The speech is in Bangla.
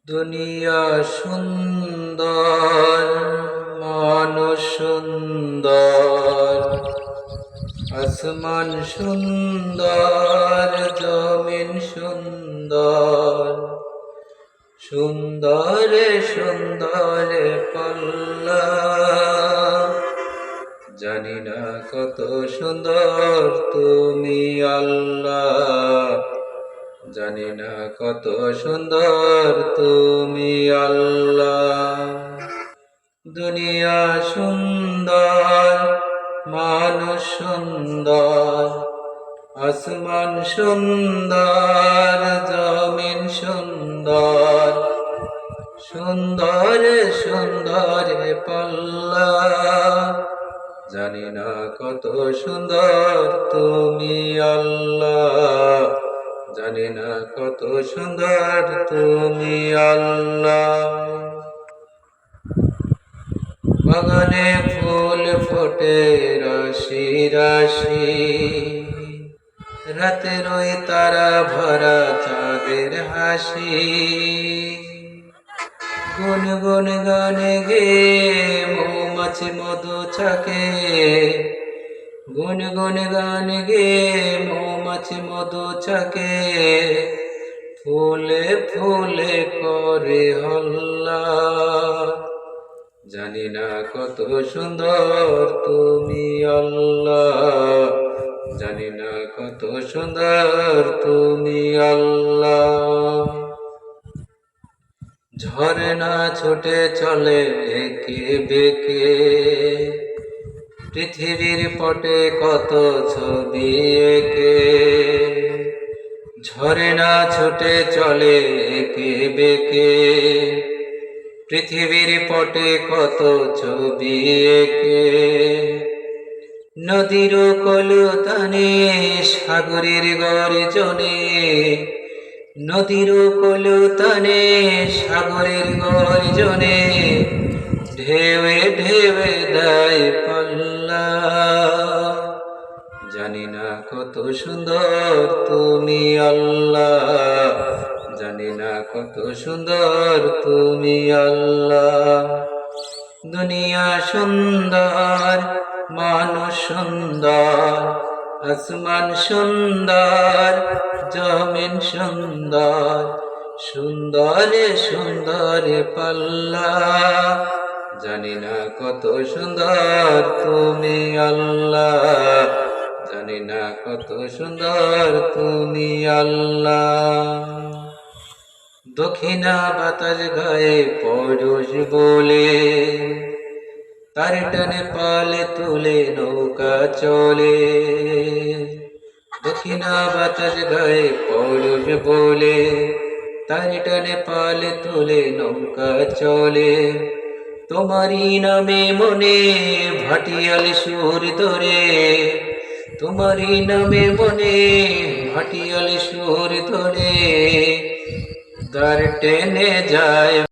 দুনিয়া সুন্দর, মানুষ সুন্দর, আসমান সুন্দর, জমিন সুন্দর, সুন্দরে সুন্দরে পাল্লা। জানি না কত সুন্দর তুমি আল্লাহ, জানি না কত সুন্দর তুমি আল্লাহ। দুনিয়া সুন্দর, মানুষ সুন্দর, আসমান সুন্দর, জমিন সুন্দর, সুন্দরে সুন্দরে পাল্লা। জানি না কত সুন্দর তুমি আল্লাহ, জানি না কত সুন্দর তুমি আল্লাহ। বাগানে ফুল ফোটে রাশি রাশি, রাতের ওই তারা ভরা চাঁদের হাসি। গুনগুন গানে গে মৌমাছি মধু চাকে, গুনগুন গানে গে মৌমাছি মধু চাকে। ফুলে ফুলে করে হল্লা, জানি না কত সুন্দর তুমি আল্লাহ, জানি না কত সুন্দর তুমি আল্লাহ। ঝরনা ছুটে চলে একে বেঁকে, পৃথিবীর পটে কত ছবি এঁকে। ঝরনা ছুটে চলে একে বেঁকে, পৃথিবীর পটে কত ছবি এঁকে। নদীর কলতানে সাগরের গর্জনে, নদীর কলতানে সাগরের গর্জনে। ঢেউে ঢেউে দেয় পাল্লা, জানি না কত সুন্দর তুমি আল্লাহ, জানি না কত সুন্দর তুমি আল্লাহ। দুনিয়া সুন্দর, মানুষ সুন্দর, আসমান সুন্দর, জমিন সুন্দর, সুন্দরে সুন্দরে পাল্লা। জানি না কত সুন্দর তুমি আল্লাহ, জানি না কত সুন্দর তুমি আল্লাহ। দক্ষিণা বাতাস গায়ে পরশ বলে, তার টানে পালে তুলে নৌকা চলে। দক্ষিণা বাতাস গায়ে পরশ বলে, তার টানে পালে তুলে নৌকা চলে। তোমারই নামে মনে ভাটিয়াল সুর ধরে, তোমারই নামে মনে ভাটিয়াল সুর ধরে। তার টেনে যায়